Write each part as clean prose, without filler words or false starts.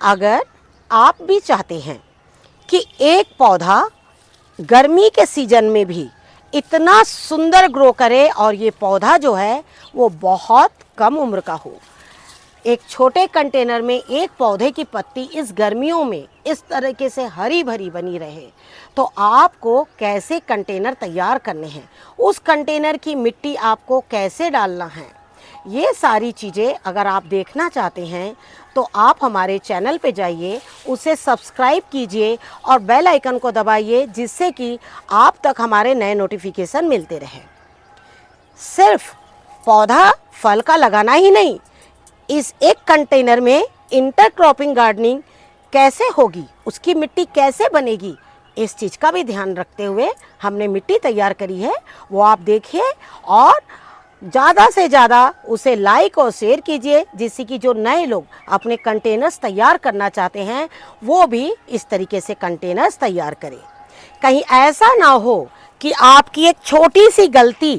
अगर आप भी चाहते हैं कि एक पौधा गर्मी के सीजन में भी इतना सुंदर ग्रो करे और ये पौधा जो है वो बहुत कम उम्र का हो, एक छोटे कंटेनर में एक पौधे की पत्ती इस गर्मियों में इस तरीके से हरी भरी बनी रहे, तो आपको कैसे कंटेनर तैयार करने हैं, उस कंटेनर की मिट्टी आपको कैसे डालना है, ये सारी चीज़ें अगर आप देखना चाहते हैं तो आप हमारे चैनल पे जाइए, उसे सब्सक्राइब कीजिए और बेल आइकन को दबाइए, जिससे कि आप तक हमारे नए नोटिफिकेशन मिलते रहें। सिर्फ पौधा फल का लगाना ही नहीं, इस एक कंटेनर में इंटरक्रॉपिंग गार्डनिंग कैसे होगी, उसकी मिट्टी कैसे बनेगी, इस चीज़ का भी ध्यान रखते हुए हमने मिट्टी तैयार करी है। वो आप देखिए और ज़्यादा से ज़्यादा उसे लाइक और शेयर कीजिए, जिससे कि जो नए लोग अपने कंटेनर्स तैयार करना चाहते हैं वो भी इस तरीके से कंटेनर्स तैयार करें। कहीं ऐसा ना हो कि आपकी एक छोटी सी गलती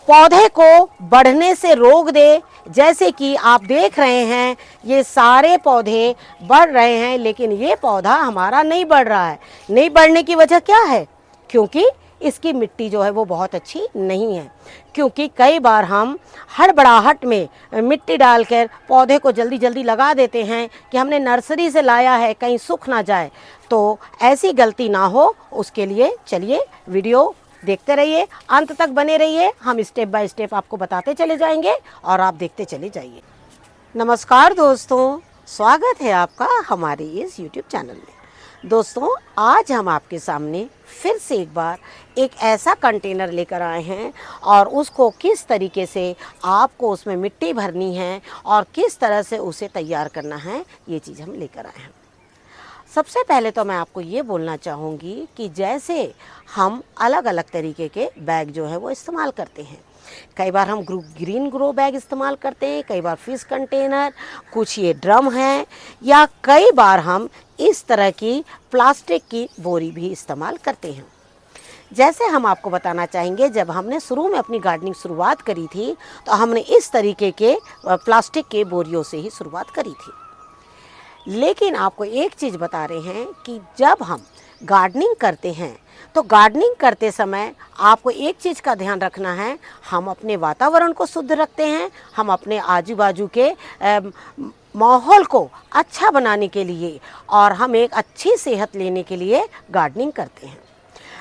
पौधे को बढ़ने से रोक दे। जैसे कि आप देख रहे हैं ये सारे पौधे बढ़ रहे हैं, लेकिन ये पौधा हमारा नहीं बढ़ रहा है। नहीं बढ़ने की वजह क्या है? क्योंकि इसकी मिट्टी जो है वो बहुत अच्छी नहीं है। क्योंकि कई बार हम हड़बड़ाहट में मिट्टी डालकर पौधे को जल्दी जल्दी लगा देते हैं कि हमने नर्सरी से लाया है, कहीं सूख ना जाए। तो ऐसी गलती ना हो, उसके लिए चलिए वीडियो देखते रहिए, अंत तक बने रहिए। हम स्टेप बाय स्टेप आपको बताते चले जाएंगे और आप देखते चले जाइए। नमस्कार दोस्तों, स्वागत है आपका हमारे इस YouTube चैनल में। दोस्तों, आज हम आपके सामने फिर से एक बार एक ऐसा कंटेनर लेकर आए हैं और उसको किस तरीके से आपको उसमें मिट्टी भरनी है और किस तरह से उसे तैयार करना है, ये चीज़ हम लेकर आए हैं। सबसे पहले तो मैं आपको ये बोलना चाहूँगी कि जैसे हम अलग अलग तरीके के बैग जो है वो इस्तेमाल करते हैं। कई बार हम ग्रीन ग्रो बैग इस्तेमाल करते हैं, कई बार फिश कंटेनर, कुछ ये ड्रम हैं, या कई बार हम इस तरह की प्लास्टिक की बोरी भी इस्तेमाल करते हैं। जैसे हम आपको बताना चाहेंगे, जब हमने शुरू में अपनी गार्डनिंग शुरुआत करी थी तो हमने इस तरीके के प्लास्टिक के बोरियों से ही शुरुआत करी थी। लेकिन आपको एक चीज़ बता रहे हैं कि जब हम गार्डनिंग करते हैं तो गार्डनिंग करते समय आपको एक चीज़ का ध्यान रखना है, हम अपने वातावरण को शुद्ध रखते हैं, हम अपने आजू बाजू के माहौल को अच्छा बनाने के लिए और हम एक अच्छी सेहत लेने के लिए गार्डनिंग करते हैं।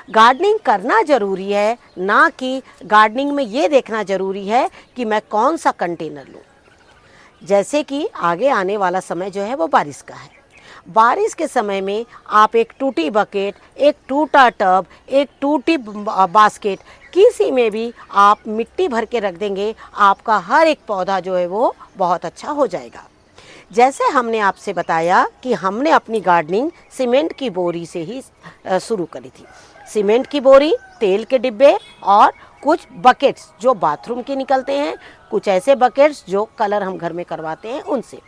गार्डनिंग करना ज़रूरी है, ना कि गार्डनिंग में ये देखना ज़रूरी है कि मैं कौन सा कंटेनर लूँ। जैसे कि आगे आने वाला समय जो है वो बारिश का है। बारिश के समय में आप एक टूटी बकेट, एक टूटा टब, एक टूटी बास्केट, किसी में भी आप मिट्टी भर के रख देंगे, आपका हर एक पौधा जो है वो बहुत अच्छा हो जाएगा। जैसे हमने आपसे बताया कि हमने अपनी गार्डनिंग सीमेंट की बोरी से ही शुरू करी थी। सीमेंट की बोरी, तेल के डिब्बे और कुछ बकेट्स जो बाथरूम के निकलते हैं, कुछ ऐसे बकेट्स जो कलर हम घर में करवाते हैं उनसे।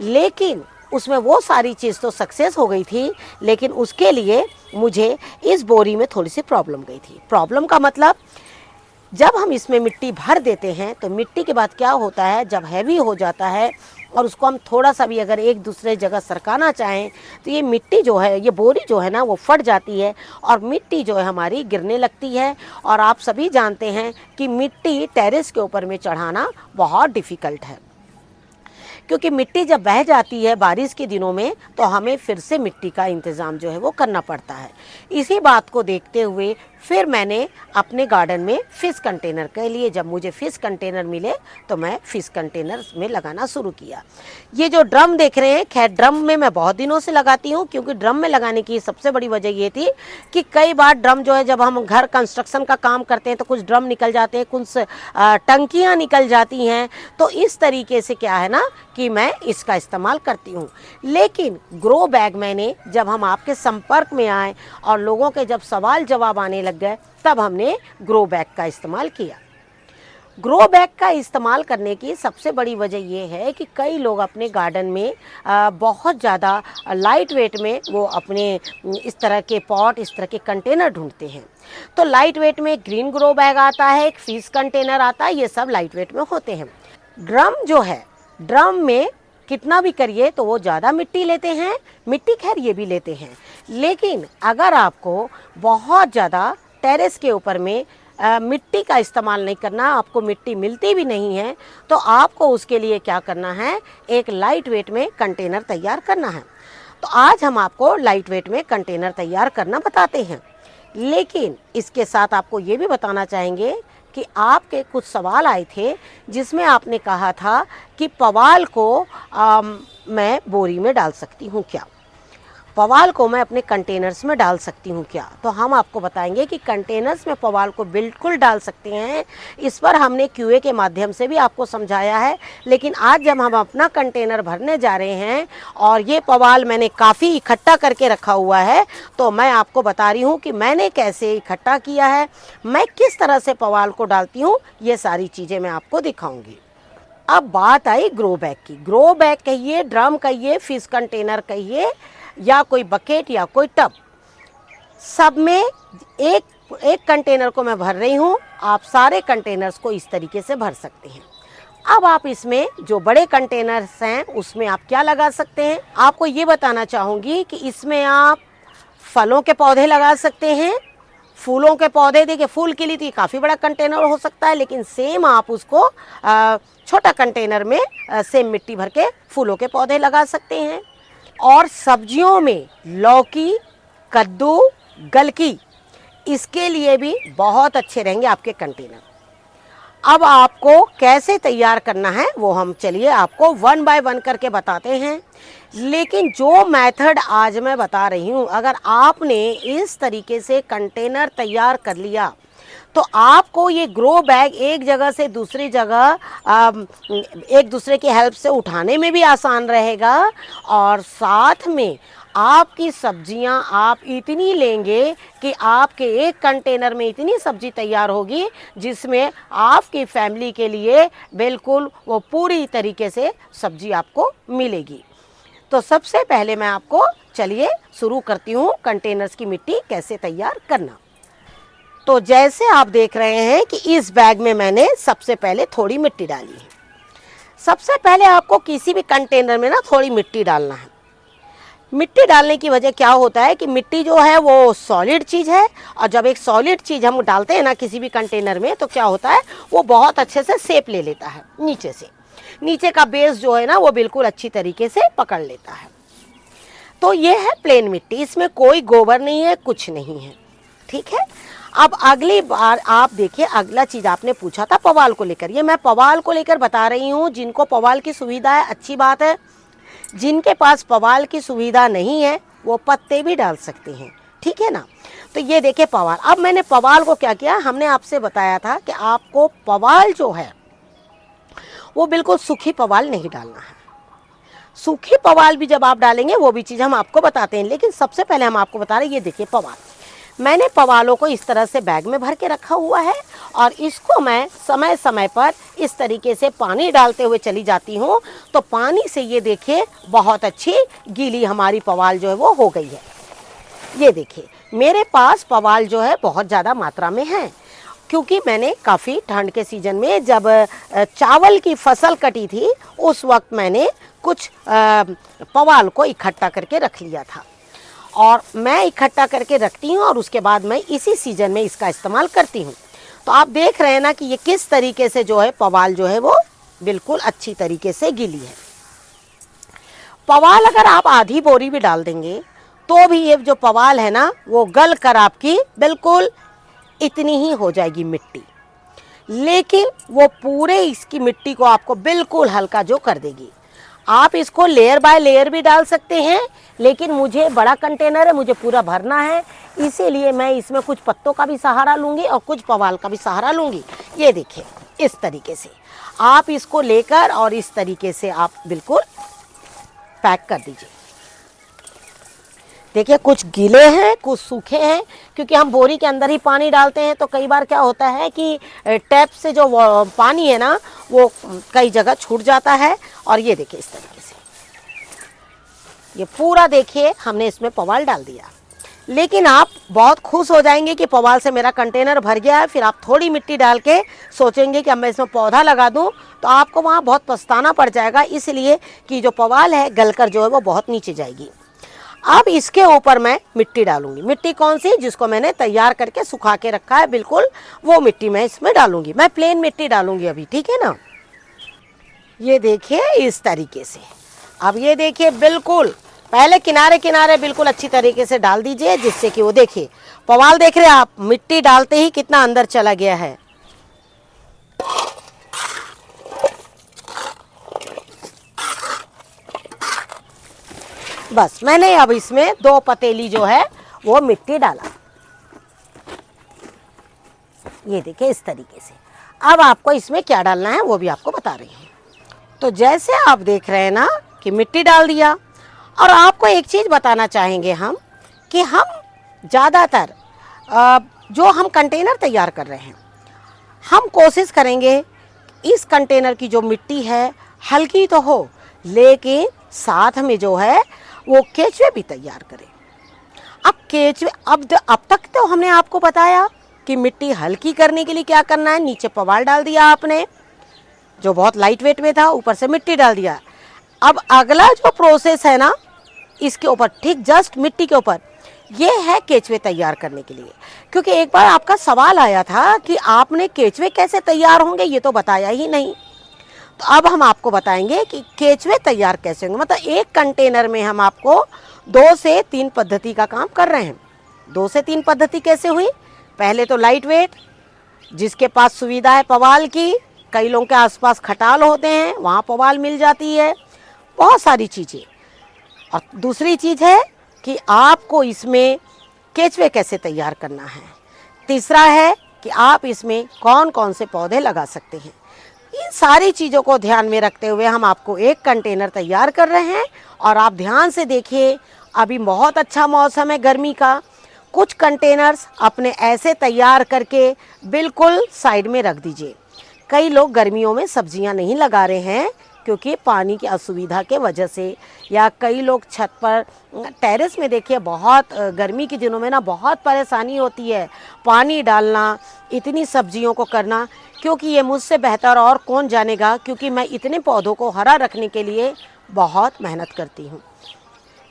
लेकिन उसमें वो सारी चीज़ तो सक्सेस हो गई थी, लेकिन उसके लिए मुझे इस बोरी में थोड़ी सी प्रॉब्लम गई थी। प्रॉब्लम का मतलब, जब हम इसमें मिट्टी भर देते हैं तो मिट्टी के बाद क्या होता है, जब हैवी हो जाता है और उसको हम थोड़ा सा भी अगर एक दूसरे जगह सरकाना चाहें तो ये मिट्टी जो है, ये बोरी जो है ना, वो फट जाती है और मिट्टी जो है हमारी गिरने लगती है। और आप सभी जानते हैं कि मिट्टी टेरेस के ऊपर में चढ़ाना बहुत डिफ़िकल्ट है, क्योंकि मिट्टी जब बह जाती है बारिश के दिनों में तो हमें फिर से मिट्टी का इंतज़ाम जो है वो करना पड़ता है। इसी बात को देखते हुए फिर मैंने अपने गार्डन में फ़िश कंटेनर के लिए, जब मुझे फ़िश कंटेनर मिले तो मैं फ़िश कंटेनर में लगाना शुरू किया। ये जो ड्रम देख रहे हैं, खैर ड्रम में मैं बहुत दिनों से लगाती हूँ, क्योंकि ड्रम में लगाने की सबसे बड़ी वजह ये थी कि कई बार ड्रम जो है, जब हम घर कंस्ट्रक्शन का काम करते हैं तो कुछ ड्रम निकल जाते हैं, कुछ टंकियाँ निकल जाती हैं। तो इस तरीके से क्या है ना कि मैं इसका इस्तेमाल करती हूँ। लेकिन ग्रो बैग मैंने, जब हम आपके संपर्क में आए और लोगों के जब सवाल जवाब आने लग गए, तब हमने ग्रो बैग का इस्तेमाल किया। ग्रो बैग का इस्तेमाल करने की सबसे बड़ी वजह ये है कि कई लोग अपने गार्डन में बहुत ज़्यादा लाइट वेट में वो अपने इस तरह के पॉट, इस तरह के कंटेनर ढूंढते हैं। तो लाइट वेट में ग्रीन ग्रो बैग आता है, एक फिश कंटेनर आता है, ये सब लाइट वेट में होते हैं। ड्रम जो है, ड्रम में कितना भी करिए तो वो ज़्यादा मिट्टी लेते हैं, मिट्टी खैर ये भी लेते हैं। लेकिन अगर आपको बहुत ज़्यादा टेरेस के ऊपर में मिट्टी का इस्तेमाल नहीं करना, आपको मिट्टी मिलती भी नहीं है, तो आपको उसके लिए क्या करना है, एक लाइट वेट में कंटेनर तैयार करना है। तो आज हम आपको लाइट वेट में कंटेनर तैयार करना बताते हैं। लेकिन इसके साथ आपको ये भी बताना चाहेंगे कि आपके कुछ सवाल आए थे जिसमें आपने कहा था कि पवाल को मैं बोरी में डाल सकती हूँ क्या, पवाल को मैं अपने कंटेनर्स में डाल सकती हूँ क्या। तो हम आपको बताएंगे कि कंटेनर्स में पवाल को बिल्कुल डाल सकते हैं। इस पर हमने क्यूए के माध्यम से भी आपको समझाया है। लेकिन आज जब हम अपना कंटेनर भरने जा रहे हैं और ये पवाल मैंने काफ़ी इकट्ठा करके रखा हुआ है, तो मैं आपको बता रही हूँ कि मैंने कैसे इकट्ठा किया है, मैं किस तरह से पवाल को डालती हूँ, ये सारी चीज़ें मैं आपको दिखाऊँगी। अब बात आई ग्रो बैग की। ग्रो बैग कहिए, ड्रम कहिए, फिश कंटेनर कहिए, या कोई बकेट या कोई टब, सब में एक कंटेनर को मैं भर रही हूँ। आप सारे कंटेनर्स को इस तरीके से भर सकते हैं। अब आप इसमें जो बड़े कंटेनर्स हैं उसमें आप क्या लगा सकते हैं, आपको ये बताना चाहूँगी कि इसमें आप फलों के पौधे लगा सकते हैं, फूलों के पौधे। देखिए फूल के लिए तो काफ़ी बड़ा कंटेनर हो सकता है, लेकिन सेम आप उसको छोटा कंटेनर में सेम मिट्टी भर के फूलों के पौधे लगा सकते हैं। और सब्जियों में लौकी, कद्दू, गलकी, इसके लिए भी बहुत अच्छे रहेंगे आपके कंटेनर। अब आपको कैसे तैयार करना है वो हम चलिए आपको 1 बाय 1 करके बताते हैं। लेकिन जो मेथड आज मैं बता रही हूँ, अगर आपने इस तरीके से कंटेनर तैयार कर लिया तो आपको ये ग्रो बैग एक जगह से दूसरी जगह एक दूसरे की हेल्प से उठाने में भी आसान रहेगा। और साथ में आपकी सब्जियां आप इतनी लेंगे कि आपके एक कंटेनर में इतनी सब्जी तैयार होगी जिसमें आपकी फैमिली के लिए बिल्कुल वो पूरी तरीके से सब्जी आपको मिलेगी। तो सबसे पहले मैं आपको चलिए शुरू करती हूँ कंटेनर्स की मिट्टी कैसे तैयार करना। तो जैसे आप देख रहे हैं कि इस बैग में मैंने सबसे पहले थोड़ी मिट्टी डाली है। सबसे पहले आपको किसी भी कंटेनर में ना थोड़ी मिट्टी डालना है। मिट्टी डालने की वजह क्या होता है कि मिट्टी जो है वो सॉलिड चीज़ है, और जब एक सॉलिड चीज़ हम डालते हैं ना किसी भी कंटेनर में, तो क्या होता है वो बहुत अच्छे से शेप ले लेता है नीचे से, नीचे का बेस जो है ना वो बिल्कुल अच्छी तरीके से पकड़ लेता है। तो ये है प्लेन मिट्टी, इसमें कोई गोबर नहीं है, कुछ नहीं है, ठीक है। अब अगली बार आप देखिए, अगला चीज़ आपने पूछा था पवाल को लेकर, ये मैं पवाल को लेकर बता रही हूँ। जिनको पवाल की सुविधा है अच्छी बात है, जिनके पास पवाल की सुविधा नहीं है वो पत्ते भी डाल सकते हैं, ठीक है ना। तो ये देखिए पवाल, अब मैंने पवाल को क्या किया, हमने आपसे बताया था कि आपको पवाल जो है वो बिल्कुल सूखी पवाल नहीं डालना है। सूखी पवाल भी जब आप डालेंगे वो भी चीज़ हम आपको बताते हैं, लेकिन सबसे पहले हम आपको बता रहे हैं, ये देखिए पवाल, मैंने पवालों को इस तरह से बैग में भर के रखा हुआ है और इसको मैं समय समय पर इस तरीके से पानी डालते हुए चली जाती हूँ। तो पानी से ये देखिए बहुत अच्छी गीली हमारी पवाल जो है वो हो गई है। ये देखिए मेरे पास पवाल जो है बहुत ज़्यादा मात्रा में है, क्योंकि मैंने काफ़ी ठंड के सीज़न में जब चावल की फसल कटी थी उस वक्त मैंने कुछ पवाल को इकट्ठा करके रख लिया था, और मैं इकट्ठा करके रखती हूँ और उसके बाद मैं इसी सीज़न में इसका इस्तेमाल करती हूँ। तो आप देख रहे हैं ना कि ये किस तरीके से जो है पवाल जो है वो बिल्कुल अच्छी तरीके से गीली है। पवाल अगर आप आधी बोरी भी डाल देंगे तो भी ये जो पवाल है ना वो गल कर आपकी बिल्कुल इतनी ही हो जाएगी मिट्टी, लेकिन वो पूरे इसकी मिट्टी को आपको बिल्कुल हल्का जो कर देगी। आप इसको लेयर बाय लेयर भी डाल सकते हैं, लेकिन मुझे बड़ा कंटेनर है, मुझे पूरा भरना है, इसीलिए मैं इसमें कुछ पत्तों का भी सहारा लूँगी और कुछ पवाल का भी सहारा लूँगी। ये देखिए इस तरीके से आप इसको लेकर और इस तरीके से आप बिल्कुल पैक कर दीजिए। देखिए कुछ गीले हैं कुछ सूखे हैं, क्योंकि हम बोरी के अंदर ही पानी डालते हैं, तो कई बार क्या होता है कि टैप से जो पानी है ना वो कई जगह छूट जाता है। और ये देखिए इस तरीके से ये पूरा देखिए हमने इसमें पवाल डाल दिया। लेकिन आप बहुत खुश हो जाएंगे कि पुआल से मेरा कंटेनर भर गया है। फिर आप थोड़ी मिट्टी डाल के सोचेंगे कि अब मैं इसमें पौधा लगा दूं, तो आपको वहाँ बहुत पछताना पड़ जाएगा, इसलिए कि जो पुआल है गलकर जो है वो बहुत नीचे जाएगी। अब इसके ऊपर मैं मिट्टी डालूंगी। मिट्टी कौन सी? जिसको मैंने तैयार करके सुखा के रखा है, बिल्कुल वो मिट्टी मैं इसमें डालूंगी। मैं प्लेन मिट्टी डालूंगी अभी, ठीक है ना। ये देखिए इस तरीके से। अब ये देखिए, बिल्कुल पहले किनारे किनारे बिल्कुल अच्छी तरीके से डाल दीजिए, जिससे कि वो देखिए पुआल देख रहे हैं आप, मिट्टी डालते ही कितना अंदर चला गया है। बस मैंने अब इसमें 2 पतीली जो है वो मिट्टी डाला। ये देखिए इस तरीके से। अब आपको इसमें क्या डालना है वो भी आपको बता रही हूँ। तो जैसे आप देख रहे हैं ना कि मिट्टी डाल दिया, और आपको एक चीज़ बताना चाहेंगे हम कि हम ज़्यादातर जो हम कंटेनर तैयार कर रहे हैं, हम कोशिश करेंगे इस कंटेनर की जो मिट्टी है हल्की तो हो, लेकिन साथ में जो है वो केचुए भी तैयार करें। अब केचुए, अब तक तो हमने आपको बताया कि मिट्टी हल्की करने के लिए क्या करना है। नीचे पुआल डाल दिया आपने जो बहुत लाइट वेट में था, ऊपर से मिट्टी डाल दिया। अब अगला जो प्रोसेस है ना, इसके ऊपर ठीक जस्ट मिट्टी के ऊपर, ये है केचुए तैयार करने के लिए। क्योंकि एक बार आपका सवाल आया था कि आपने केचुए कैसे तैयार होंगे, ये तो बताया ही नहीं। तो अब हम आपको बताएंगे कि केचुए तैयार कैसे होंगे। मतलब एक कंटेनर में हम आपको 2 से 3 पद्धति का काम कर रहे हैं। 2 से 3 पद्धति कैसे हुई? पहले तो लाइट वेट, जिसके पास सुविधा है पुआल की, कई लोगों के आसपास खटाल होते हैं, वहाँ पुआल मिल जाती है, बहुत सारी चीज़ें। और दूसरी चीज़ है कि आपको इसमें केचुए कैसे तैयार करना है। तीसरा है कि आप इसमें कौन कौन से पौधे लगा सकते हैं। इन सारी चीज़ों को ध्यान में रखते हुए हम आपको एक कंटेनर तैयार कर रहे हैं। और आप ध्यान से देखिए, अभी बहुत अच्छा मौसम है गर्मी का। कुछ कंटेनर्स अपने ऐसे तैयार करके बिल्कुल साइड में रख दीजिए। कई लोग गर्मियों में सब्जियां नहीं लगा रहे हैं क्योंकि पानी की असुविधा के वजह से, या कई लोग छत पर टेरेस में देखिए, बहुत गर्मी के दिनों में ना बहुत परेशानी होती है पानी डालना, इतनी सब्जियों को करना। क्योंकि ये मुझसे बेहतर और कौन जानेगा, क्योंकि मैं इतने पौधों को हरा रखने के लिए बहुत मेहनत करती हूँ।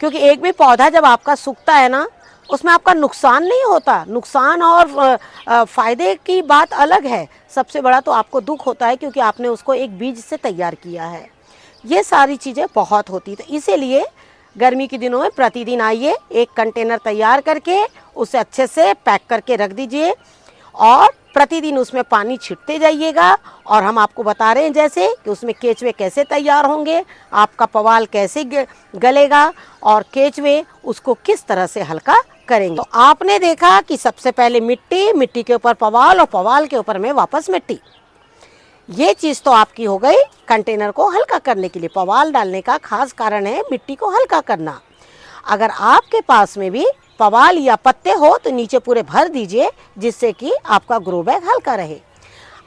क्योंकि एक भी पौधा जब आपका सूखता है ना, उसमें आपका नुकसान नहीं होता। नुकसान और फ़ायदे की बात अलग है। सबसे बड़ा तो आपको दुख होता है क्योंकि आपने उसको एक बीज से तैयार किया है। ये सारी चीज़ें बहुत होती, तो इसीलिए गर्मी के दिनों में प्रतिदिन आइए, एक कंटेनर तैयार करके उसे अच्छे से पैक करके रख दीजिए और प्रतिदिन उसमें पानी छिड़कते जाइएगा। और हम आपको बता रहे हैं जैसे कि उसमें केचुए कैसे तैयार होंगे, आपका पुआल कैसे गलेगा और केचुए उसको किस तरह से हल्का करेंगे। तो आपने देखा कि सबसे पहले मिट्टी, मिट्टी के ऊपर पुआल और पुआल के ऊपर में वापस मिट्टी। ये चीज़ तो आपकी हो गई कंटेनर को हल्का करने के लिए। पुआल डालने का खास कारण है मिट्टी को हल्का करना। अगर आपके पास में भी पुआल या पत्ते हो तो नीचे पूरे भर दीजिए, जिससे कि आपका ग्रो बैग हल्का रहे।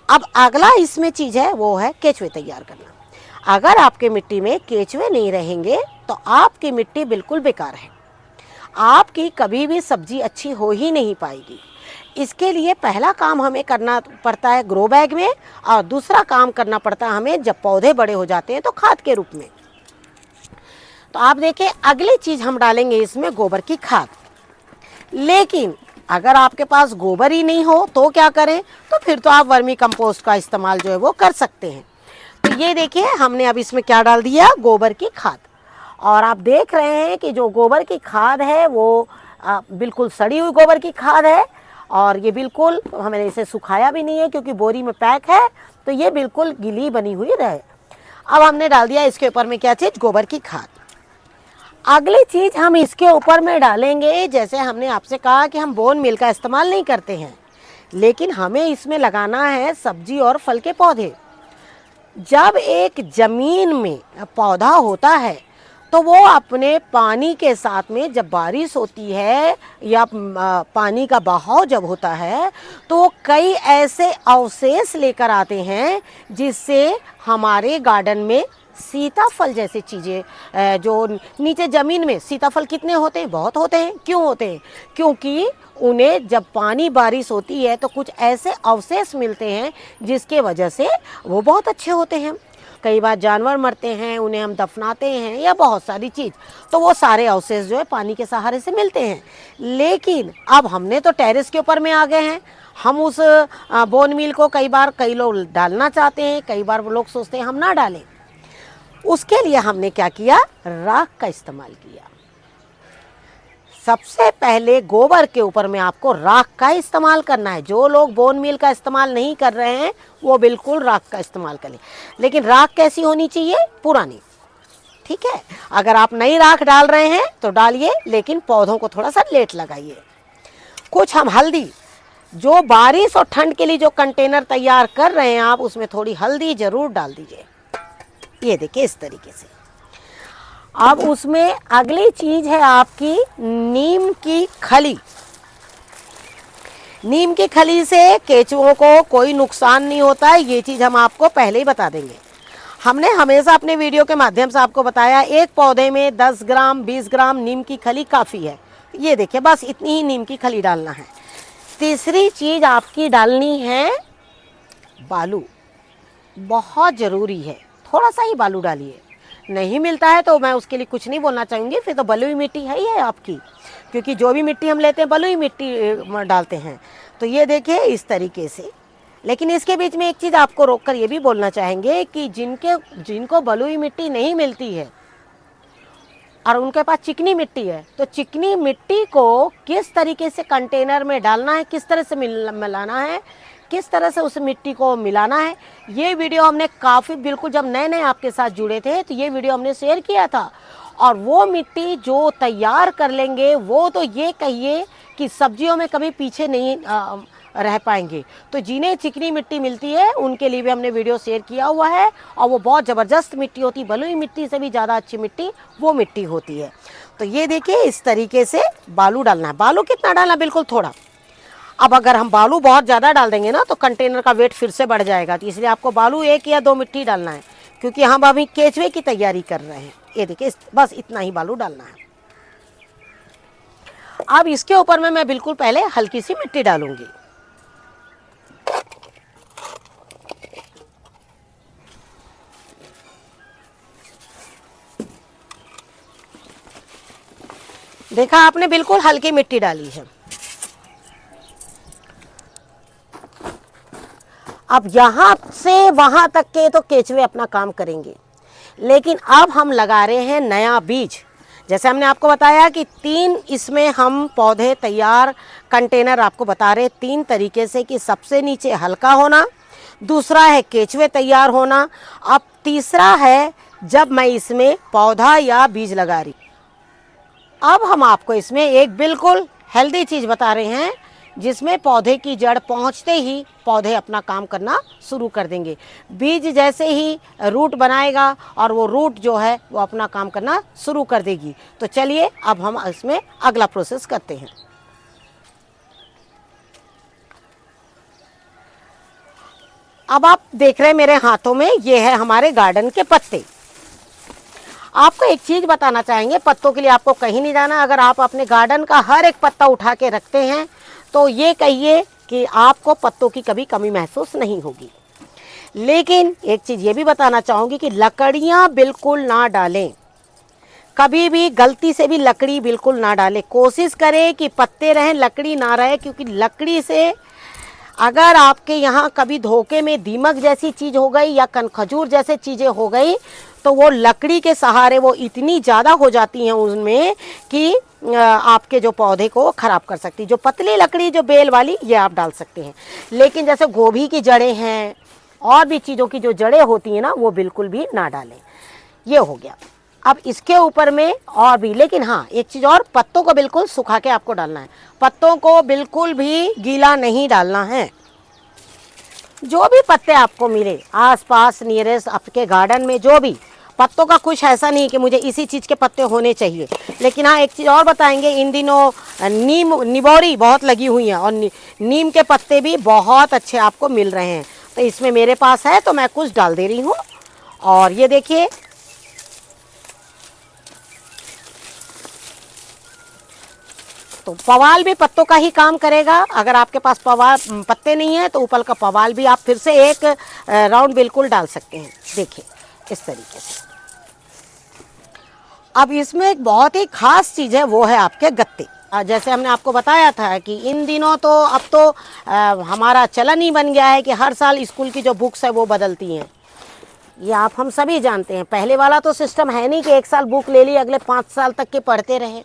अब अगला इसमें चीज़ है वो है केचुए तैयार करना। अगर आपके मिट्टी में केचुए नहीं रहेंगे तो आपकी मिट्टी बिल्कुल बेकार है, आपकी कभी भी सब्जी अच्छी हो ही नहीं पाएगी। इसके लिए पहला काम हमें करना पड़ता है ग्रो बैग में, और दूसरा काम करना पड़ता है हमें जब पौधे बड़े हो जाते हैं तो खाद के रूप में। तो आप देखें, अगली चीज़ हम डालेंगे इसमें गोबर की खाद। लेकिन अगर आपके पास गोबर ही नहीं हो तो क्या करें? तो फिर तो आप वर्मी कंपोस्ट का इस्तेमाल जो है वो कर सकते हैं। तो ये देखिए, हमने अब इसमें क्या डाल दिया? गोबर की खाद। और आप देख रहे हैं कि जो गोबर की खाद है वो बिल्कुल सड़ी हुई गोबर की खाद है, और ये बिल्कुल हमने इसे सुखाया भी नहीं है क्योंकि बोरी में पैक है, तो ये बिल्कुल गीली बनी हुई रहे। अब हमने डाल दिया इसके ऊपर में क्या चीज़? गोबर की खाद। अगली चीज़ हम इसके ऊपर में डालेंगे, जैसे हमने आपसे कहा कि हम बोन मील का इस्तेमाल नहीं करते हैं, लेकिन हमें इसमें लगाना है सब्जी और फल के पौधे। जब एक ज़मीन में पौधा होता है तो वो अपने पानी के साथ में, जब बारिश होती है या पानी का बहाव जब होता है, तो कई ऐसे अवशेष लेकर आते हैं जिससे हमारे गार्डन में सीताफल जैसी चीज़ें जो नीचे ज़मीन में, सीताफल कितने होते हैं? बहुत होते हैं। क्यों होते हैं? क्योंकि उन्हें जब पानी बारिश होती है तो कुछ ऐसे अवशेष मिलते हैं जिसके वजह से वो बहुत अच्छे होते हैं। कई बार जानवर मरते हैं, उन्हें हम दफनाते हैं या बहुत सारी चीज़, तो वो सारे अवशेष जो है पानी के सहारे से मिलते हैं। लेकिन अब हमने तो टेरेस के ऊपर में आ गए हैं, हम उस बोन मील को कई लोग डालना चाहते हैं, कई बार वो लोग सोचते हैं हम ना डालें। उसके लिए हमने क्या किया? राख का इस्तेमाल किया। सबसे पहले गोबर के ऊपर में आपको राख का इस्तेमाल करना है। जो लोग बोन मील का इस्तेमाल नहीं कर रहे हैं वो बिल्कुल राख का इस्तेमाल करें। लेकिन राख कैसी होनी चाहिए? पुरानी। ठीक है, अगर आप नई राख डाल रहे हैं तो डालिए, लेकिन पौधों को थोड़ा सा लेट लगाइए। कुछ हम हल्दी, जो बारिश और ठंड के लिए जो कंटेनर तैयार कर रहे हैं आप, उसमें थोड़ी हल्दी ज़रूर डाल दीजिए। ये देखिए इस तरीके से। अब उसमें अगली चीज़ है आपकी नीम की खली। नीम की खली से केंचुओं को कोई नुकसान नहीं होता है, ये चीज़ हम आपको पहले ही बता देंगे। हमने हमेशा अपने वीडियो के माध्यम से आपको बताया एक पौधे में 10 ग्राम 20 ग्राम नीम की खली काफ़ी है। ये देखिए, बस इतनी ही नीम की खली डालना है। तीसरी चीज़ आपकी डालनी है बालू, बहुत ज़रूरी है। थोड़ा सा ही बालू डालिए, नहीं मिलता है तो मैं उसके लिए कुछ नहीं बोलना चाहूँगी, फिर तो बलुई मिट्टी है ही है आपकी, क्योंकि जो भी मिट्टी हम लेते हैं बलुई मिट्टी डालते हैं। तो ये देखिए इस तरीके से। लेकिन इसके बीच में एक चीज़ आपको रोककर ये भी बोलना चाहेंगे कि जिनको बलुई मिट्टी नहीं मिलती है और उनके पास चिकनी मिट्टी है, तो चिकनी मिट्टी को किस तरीके से कंटेनर में डालना है, किस तरह से मिलाना है, किस तरह से उस मिट्टी को मिलाना है, ये वीडियो हमने काफ़ी, बिल्कुल जब नए नए आपके साथ जुड़े थे तो ये वीडियो हमने शेयर किया था। और वो मिट्टी जो तैयार कर लेंगे वो तो ये कहिए कि सब्जियों में कभी पीछे नहीं रह पाएंगे। तो जिन्हें चिकनी मिट्टी मिलती है उनके लिए भी हमने वीडियो शेयर किया हुआ है, और वो बहुत ज़बरदस्त मिट्टी होती है, बलुई मिट्टी से भी ज़्यादा अच्छी मिट्टी वो मिट्टी होती है। तो ये देखिए इस तरीके से बालू डालना है। बालू कितना डालना? बिल्कुल थोड़ा। अब अगर हम बालू बहुत ज़्यादा डाल देंगे ना तो कंटेनर का वेट फिर से बढ़ जाएगा, तो इसलिए आपको बालू 1 या 2 मिट्टी डालना है, क्योंकि हम अभी केचुए की तैयारी कर रहे हैं। ये देखिए बस इतना ही बालू डालना है। अब इसके ऊपर में मैं बिल्कुल पहले हल्की सी मिट्टी डालूंगी। देखा आपने, बिल्कुल हल्की मिट्टी डाली है। अब यहाँ से वहाँ तक के तो केचुए अपना काम करेंगे, लेकिन अब हम लगा रहे हैं नया बीज। जैसे हमने आपको बताया कि 3 इसमें हम पौधे तैयार कंटेनर आपको बता रहे 3 तरीके से, कि सबसे नीचे हल्का होना, दूसरा है केचुए तैयार होना, अब तीसरा है जब मैं इसमें पौधा या बीज लगा रही। अब हम आपको इसमें एक बिल्कुल हेल्दी चीज़ बता रहे हैं जिसमें पौधे की जड़ पहुंचते ही पौधे अपना काम करना शुरू कर देंगे। बीज जैसे ही रूट बनाएगा और वो रूट जो है वो अपना काम करना शुरू कर देगी। तो चलिए अब हम इसमें अगला प्रोसेस करते हैं। अब आप देख रहे हैं मेरे हाथों में ये है हमारे गार्डन के पत्ते। आपको एक चीज़ बताना चाहेंगे, पत्तों के लिए आपको कहीं नहीं जाना। अगर आप अपने गार्डन का हर एक पत्ता उठा के रखते हैं तो ये कहिए कि आपको पत्तों की कभी कमी महसूस नहीं होगी। लेकिन एक चीज़ ये भी बताना चाहूँगी कि लकड़ियाँ बिल्कुल ना डालें, कभी भी गलती से भी लकड़ी बिल्कुल ना डालें। कोशिश करें कि पत्ते रहें, लकड़ी ना रहे, क्योंकि लकड़ी से अगर आपके यहाँ कभी धोखे में दीमक जैसी चीज़ हो गई या कनखजूर जैसे चीज़ें हो गई तो वो लकड़ी के सहारे वो इतनी ज़्यादा हो जाती हैं उनमें कि आपके जो पौधे को ख़राब कर सकती। जो पतली लकड़ी जो बेल वाली ये आप डाल सकते हैं, लेकिन जैसे गोभी की जड़ें हैं और भी चीज़ों की जो जड़ें होती हैं ना वो बिल्कुल भी ना डालें। ये हो गया। अब इसके ऊपर में और भी, लेकिन हाँ एक चीज़ और, पत्तों को बिल्कुल सुखा के आपको डालना है। पत्तों को बिल्कुल भी गीला नहीं डालना है। जो भी पत्ते आपको मिले आसपास नियरेस्ट आपके गार्डन में, जो भी पत्तों का कुछ ऐसा नहीं कि मुझे इसी चीज़ के पत्ते होने चाहिए। लेकिन हाँ एक चीज़ और बताएंगे, इन दिनों निबोरी बहुत लगी हुई हैं और नीम के पत्ते भी बहुत अच्छे आपको मिल रहे हैं। तो इसमें मेरे पास है तो मैं कुछ डाल दे रही हूँ। और ये देखिए तो पवाल भी पत्तों का ही काम करेगा। अगर आपके पास पत्ते नहीं है तो ऊपर का पवाल भी आप फिर से एक राउंड बिल्कुल डाल सकते हैं। देखिए इस तरीके से। अब इसमें एक बहुत ही खास चीज़ है, वो है आपके गत्ते। जैसे हमने आपको बताया था कि इन दिनों तो अब तो हमारा चलन ही बन गया है कि हर साल स्कूल की जो बुक्स है वो बदलती हैं। ये आप हम सभी जानते हैं। पहले वाला तो सिस्टम है नहीं कि एक साल बुक ले ली अगले 5 साल तक के पढ़ते रहे।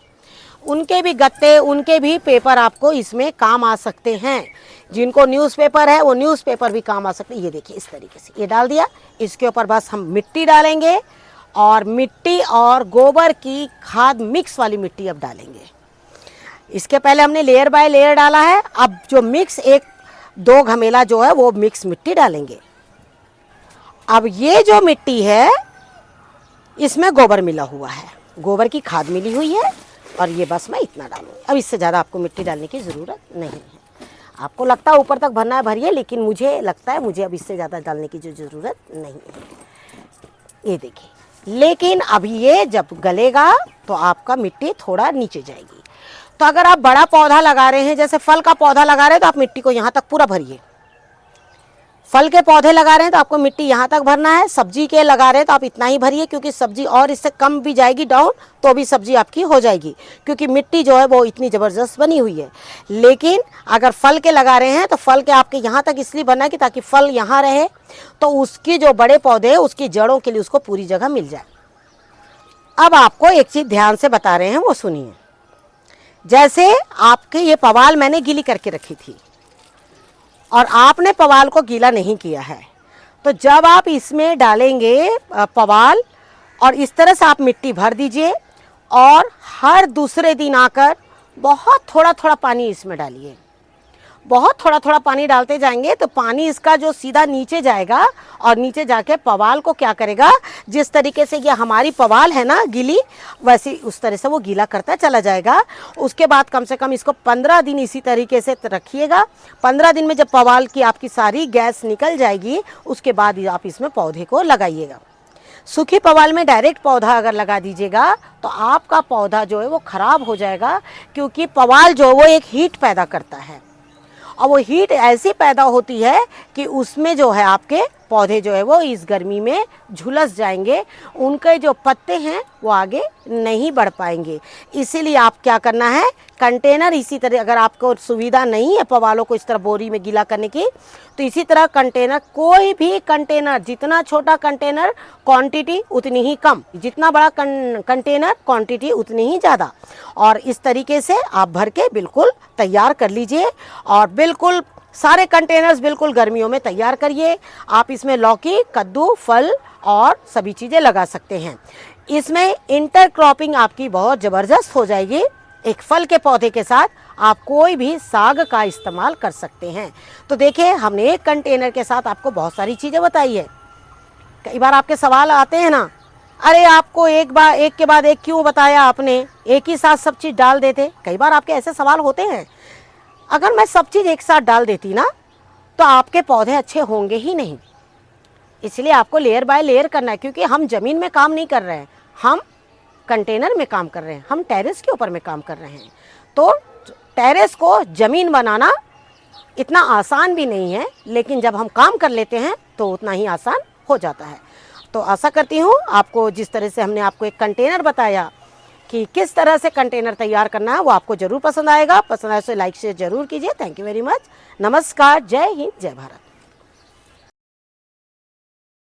उनके भी गत्ते, उनके भी पेपर आपको इसमें काम आ सकते हैं। जिनको न्यूज़पेपर है वो न्यूज़पेपर भी काम आ सकते हैं। ये देखिए इस तरीके से ये डाल दिया। इसके ऊपर बस हम मिट्टी डालेंगे और मिट्टी और गोबर की खाद मिक्स वाली मिट्टी अब डालेंगे। इसके पहले हमने लेयर बाय लेयर डाला है। अब जो मिक्स 1-2 घमेला जो है वो मिक्स मिट्टी डालेंगे। अब ये जो मिट्टी है इसमें गोबर मिला हुआ है, गोबर की खाद मिली हुई है और ये बस मैं इतना डालूंगी। अब इससे ज़्यादा आपको मिट्टी डालने की ज़रूरत नहीं है। आपको लगता है ऊपर तक भरना है भरिए, लेकिन मुझे लगता है मुझे अब इससे ज़्यादा डालने की जो ज़रूरत नहीं है। ये देखिए, लेकिन अब ये जब गलेगा तो आपका मिट्टी थोड़ा नीचे जाएगी। तो अगर आप बड़ा पौधा लगा रहे हैं, जैसे फल का पौधा लगा रहे हैं, तो आप मिट्टी को यहाँ तक पूरा भरिए। फल के पौधे लगा रहे हैं तो आपको मिट्टी यहाँ तक भरना है। सब्जी के लगा रहे हैं तो आप इतना ही भरिए, क्योंकि सब्जी और इससे कम भी जाएगी डाउन तो भी सब्जी आपकी हो जाएगी, क्योंकि मिट्टी जो है वो इतनी ज़बरदस्त बनी हुई है। लेकिन अगर फल के लगा रहे हैं तो फल के आपके यहाँ तक इसलिए भरना है कि ताकि फल यहाँ रहे तो उसकी जो बड़े पौधे हैं उसकी जड़ों के लिए उसको पूरी जगह मिल जाए। अब आपको एक चीज़ ध्यान से बता रहे हैं, वो सुनिए। जैसे आपके ये पवाल मैंने गीली करके रखी थी और आपने पवाल को गीला नहीं किया है, तो जब आप इसमें डालेंगे पवाल और इस तरह से आप मिट्टी भर दीजिए और हर दूसरे दिन आकर बहुत थोड़ा थोड़ा पानी इसमें डालिए। बहुत थोड़ा थोड़ा पानी डालते जाएंगे तो पानी इसका जो सीधा नीचे जाएगा और नीचे जाके पवाल को क्या करेगा, जिस तरीके से ये हमारी पवाल है ना गीली, वैसे उस तरह से वो गीला करता चला जाएगा। उसके बाद कम से कम इसको 15 दिन इसी तरीके से रखिएगा। 15 दिन में जब पवाल की आपकी सारी गैस निकल जाएगी उसके बाद आप इसमें पौधे को लगाइएगा। सूखी पवाल में डायरेक्ट पौधा अगर लगा दीजिएगा तो आपका पौधा जो है वो ख़राब हो जाएगा, क्योंकि पवाल जो है वो एक हीट पैदा करता है और वो हीट ऐसी पैदा होती है कि उसमें जो है आपके पौधे जो है वो इस गर्मी में झुलस जाएंगे, उनके जो पत्ते हैं वो आगे नहीं बढ़ पाएंगे। इसीलिए आप क्या करना है, कंटेनर इसी तरह, अगर आपको सुविधा नहीं है पवालों को इस तरह बोरी में गीला करने की, तो इसी तरह कंटेनर, कोई भी कंटेनर, जितना छोटा कंटेनर क्वांटिटी उतनी ही कम, जितना बड़ा कंटेनर क्वांटिटी उतनी ही ज़्यादा। और इस तरीके से आप भर के बिल्कुल तैयार कर लीजिए और बिल्कुल सारे कंटेनर्स बिल्कुल गर्मियों में तैयार करिए। आप इसमें लौकी, कद्दू, फल और सभी चीज़ें लगा सकते हैं। इसमें इंटरक्रॉपिंग आपकी बहुत ज़बरदस्त हो जाएगी। एक फल के पौधे के साथ आप कोई भी साग का इस्तेमाल कर सकते हैं। तो देखिए, हमने एक कंटेनर के साथ आपको बहुत सारी चीज़ें बताई है। कई बार आपके सवाल आते हैं ना, अरे आपको एक के बाद एक क्यों बताया आपने, एक ही साथ सब चीज़ डाल देते। कई बार आपके ऐसे सवाल होते हैं। अगर मैं सब चीज़ एक साथ डाल देती ना तो आपके पौधे अच्छे होंगे ही नहीं। इसलिए आपको लेयर बाय लेयर करना है, क्योंकि हम ज़मीन में काम नहीं कर रहे हैं, हम कंटेनर में काम कर रहे हैं, हम टेरेस के ऊपर में काम कर रहे हैं। तो टेरेस को ज़मीन बनाना इतना आसान भी नहीं है, लेकिन जब हम काम कर लेते हैं तो उतना ही आसान हो जाता है। तो आशा करती हूँ आपको, जिस तरह से हमने आपको एक कंटेनर बताया कि किस तरह से कंटेनर तैयार करना है, वो आपको ज़रूर पसंद आएगा। पसंद आए तो लाइक शेयर ज़रूर कीजिए। Thank you very much. नमस्कार, जय हिंद, जय भारत।